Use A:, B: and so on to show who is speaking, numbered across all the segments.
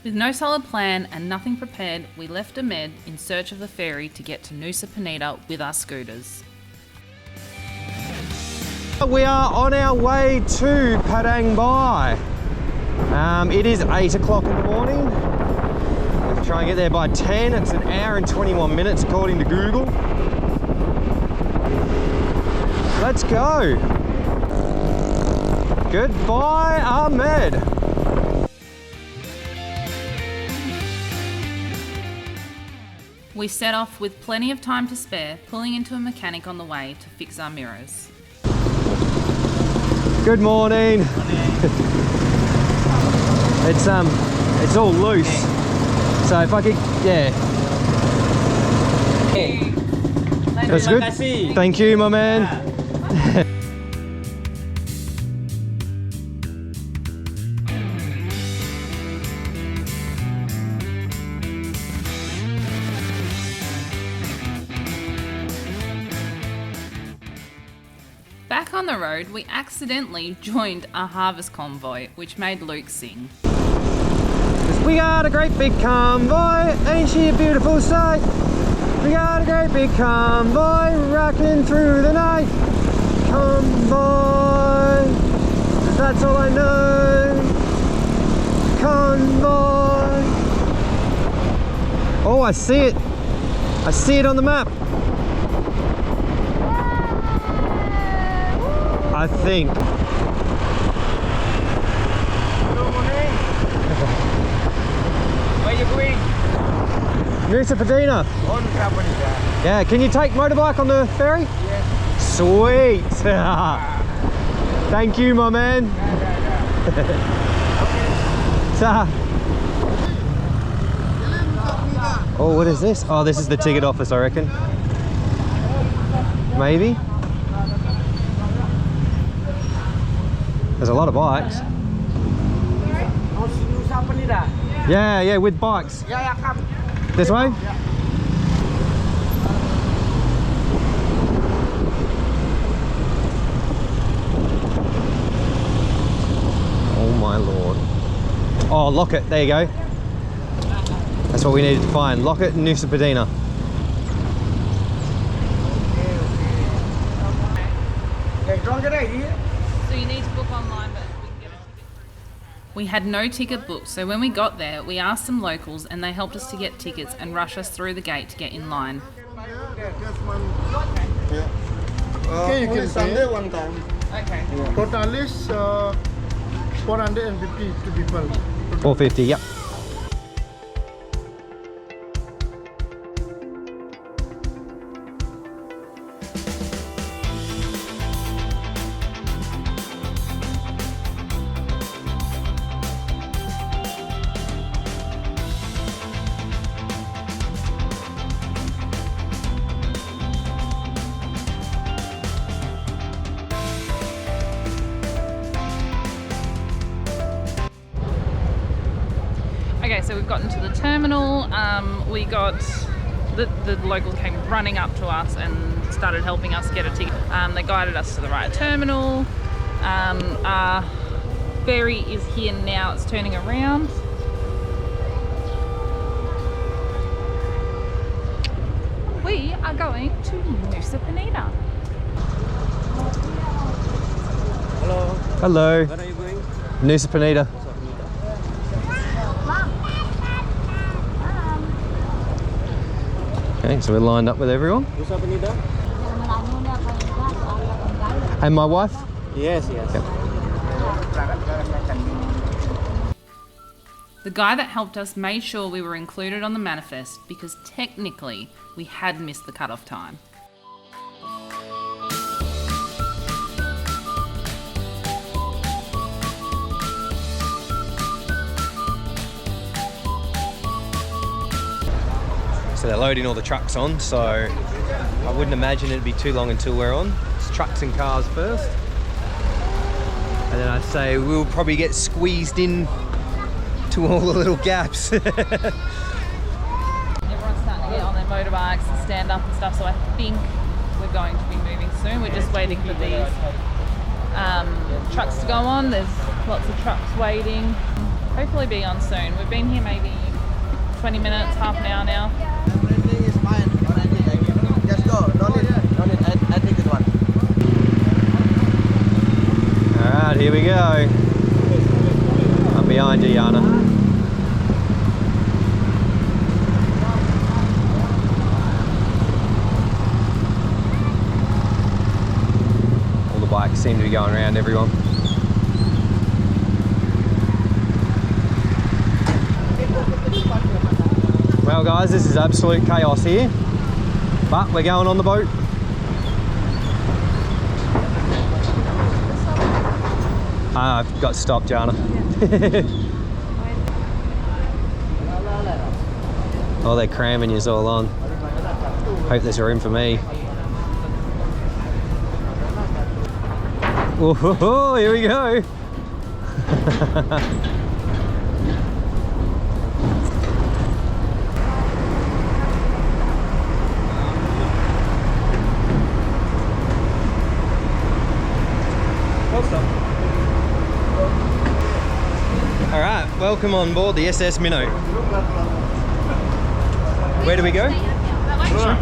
A: With no solid plan and nothing prepared, we left Ahmed in search of the ferry to get to Nusa Penida with our scooters.
B: We are on our way to Padang Bai. It is 8 o'clock in the morning. We're going to try and get there by 10. It's an hour and 21 minutes according to Google. Let's go. Goodbye, Ahmed.
A: We set off with plenty of time to spare, pulling into a mechanic on the way to fix our mirrors.
B: Good morning. It's all loose. So if I could, yeah. That's good. Thank you, my man.
A: Back on the road, we accidentally joined a harvest convoy, which made Luke sing.
B: We got a great big convoy, ain't she a beautiful sight? We got a great big convoy, rocking through the night. Convoy, that's all I know. Convoy. Oh, I see it. I see it on the map. I think.
C: Hello, morning. Where are you going?
B: Nusa Penida.
C: Oh, Nusa Penida.
B: Yeah, can you take motorbike on the ferry?
C: Yes.
B: Sweet. Thank you, my man. Oh, what is this? Oh, this is the ticket office, I reckon. Maybe. There's a lot of bikes.
C: Nusa Penida.
B: Yeah, with bikes.
C: Yeah, come.
B: This way?
C: Yeah.
B: Oh my lord. Oh, Locket, there you go. That's what we needed to find. Locket and Nusa Penida.
A: So you need to book online, but we can get a ticket through. We had no ticket booked, so when we got there, we asked some locals and they helped us to get tickets and rush us through the gate to get in line.
D: Okay, you can Sunday one time.
A: Okay.
D: Total is 450 to people.
B: 450, yep.
A: Okay, so we've gotten to the terminal. We got the locals came running up to us and started helping us get a ticket. They guided us to the right terminal. Our ferry is here now. It's turning around. We are going to Nusa Penida.
C: Hello.
B: Hello.
C: Where are you going?
B: Nusa Penida. Okay, so we're lined up with everyone.
C: Nusa Penida?
B: And my wife?
C: Yes.
B: Yep.
A: The guy that helped us made sure we were included on the manifest because technically we had missed the cutoff time.
B: So they're loading all the trucks on, so I wouldn't imagine it'd be too long until we're on. It's trucks and cars first. And then I'd say we'll probably get squeezed in to all the little gaps.
A: Everyone's starting to get on their motorbikes and stand up and stuff, so I think we're going to be moving soon. We're just waiting for these trucks to go on. There's lots of trucks waiting. hopefully be on soon. We've been here maybe 20 minutes, half an hour now.
C: Everything is fine already. Just go. No need. I think this one.
B: Alright, here we go. I'm behind you, Yana. All the bikes seem to be going around everyone. Well guys, this is absolute chaos here, but we're going on the boat. I've got stopped, Jana. Oh, they're cramming you all on. Hope there's room for me. Oh, here we go. All right, welcome on board the SS Minnow. Where do we go? Sure.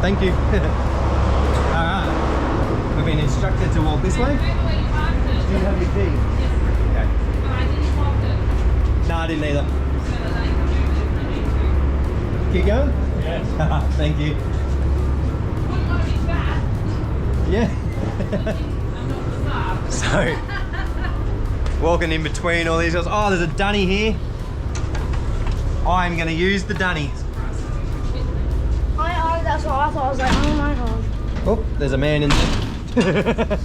B: Thank you. All right, we've been instructed to walk this way. Do you have your key? Okay. No, I didn't either. Keep going? Yes. Thank you. Yeah. So, walking in between all these guys. Oh, there's a dunny here. I'm going to use the dunny.
E: That's what I thought. I was like, oh my god.
B: Oh, there's a man in there.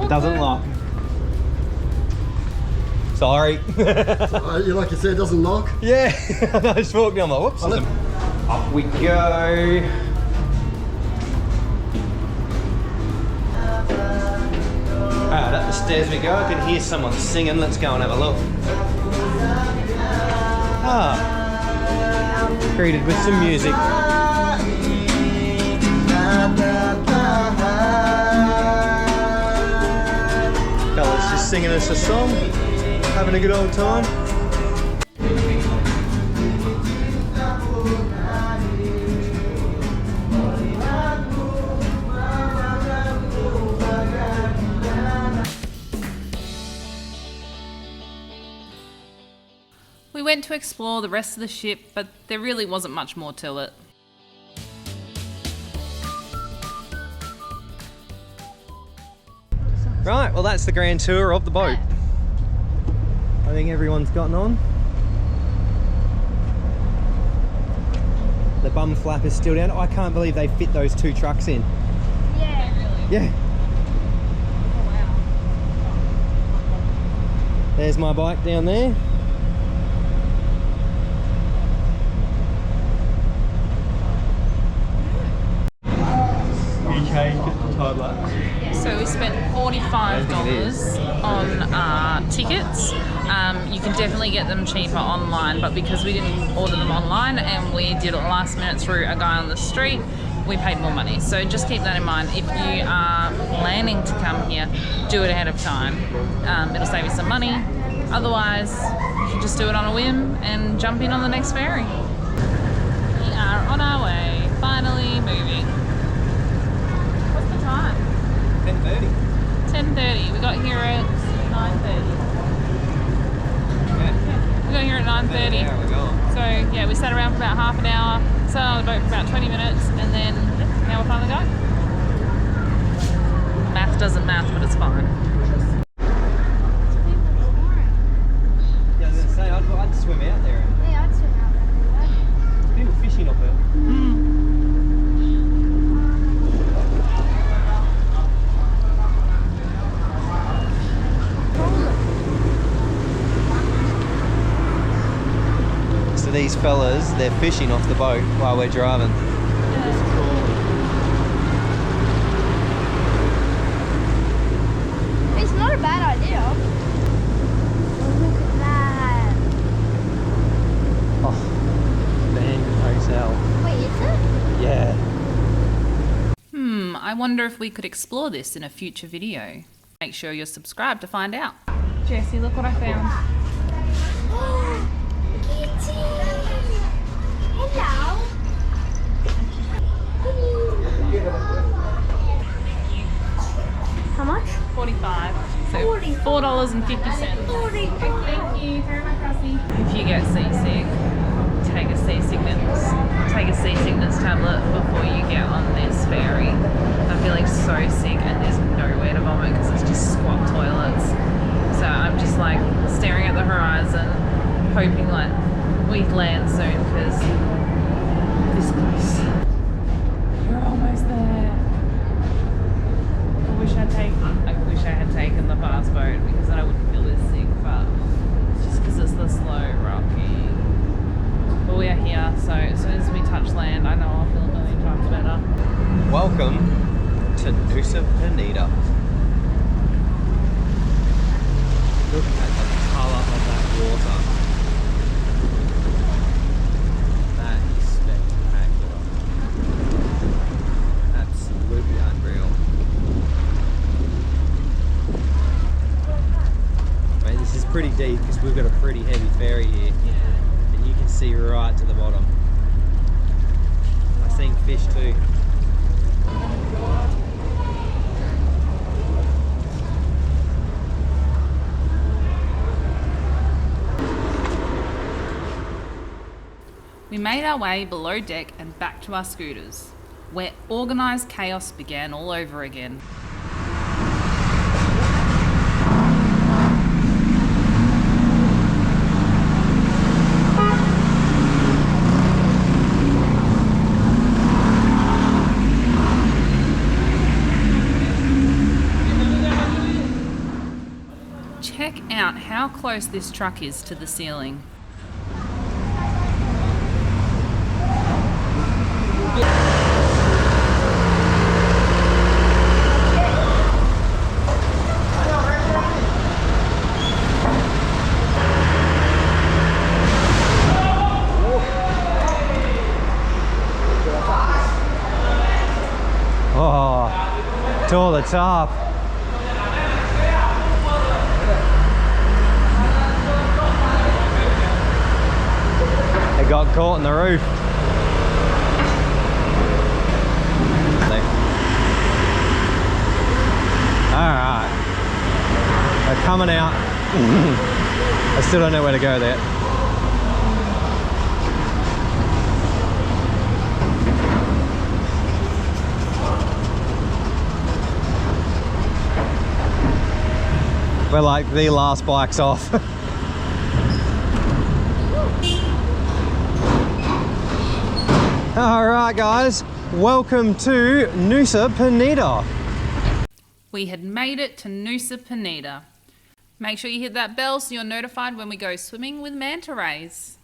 B: It doesn't lock. Sorry.
D: Like you said, it doesn't lock.
B: Yeah, I just walked down. I'm like, whoops. Up we go. Alright, up the stairs we go. I can hear someone singing. Let's go and have a look. Ah, greeted with some music. Fella's just singing us a song, having a good old time.
A: We went to explore the rest of the ship, but there really wasn't much more to it.
B: Right, well that's the grand tour of the boat. I think everyone's gotten on. The bum flap is still down. I can't believe they fit those two trucks in.
E: Yeah.
B: Yeah. There's my bike down there. You changed it to toddler.
A: So we spent $45 on tickets. You can definitely get them cheaper online, but because we didn't order them online and we did it last minute through a guy on the street, we paid more money. So just keep that in mind. If you are planning to come here, do it ahead of time. It'll save you some money. Otherwise, you can just do it on a whim and jump in on the next ferry. We are on our way, finally moving. What's the time?
B: 10:30.
A: 10:30. We got here at 9:30.
B: Yeah.
A: We got here at 9:30.
B: Yeah, we're going.
A: So yeah, we sat around for about half an hour, sat on the boat for about 20 minutes, and then now we're finally going. Math doesn't math, but it's fine.
B: Yeah, I was going to say, I'd swim out there.
E: Yeah, I'd swim out there.
B: There's people fishing off it. So these fellas, they're fishing off the boat while we're driving.
E: It's not a bad idea. Look at that.
B: Oh, man, hotel.
E: Wait, is it?
B: Yeah.
A: I wonder if we could explore this in a future video. Make sure you're subscribed to find out. Jessie, look what I found. $2.50. Thank you. If you get seasick, take a seasickness tablet before you get on this ferry. I'm feeling so sick and there's nowhere to vomit because it's just squat toilets. So I'm just like staring at the horizon, hoping like we land soon because this close. We're almost there. I wish I had taken the fast boat because then I wouldn't feel this sick, but it's just because it's the slow rocking. But we are here, so as soon as we touch land, I know I'll feel a million times better.
B: Welcome to Nusa Penida. Look at the colour of that water. That is spectacular. Absolutely unreal. Mate, this is pretty deep because we've got a pretty heavy ferry here. And you can see right to the bottom. I've seen fish too.
A: We made our way below deck and back to our scooters, where organised chaos began all over again. Check out how close this truck is to the ceiling.
B: Oh, to the top. It got caught in the roof. Alright. They're coming out. I still don't know where to go there. We're like the last bikes off. Alright guys, welcome to Nusa Penida.
A: We had made it to Nusa Penida. Make sure you hit that bell so you're notified when we go swimming with manta rays.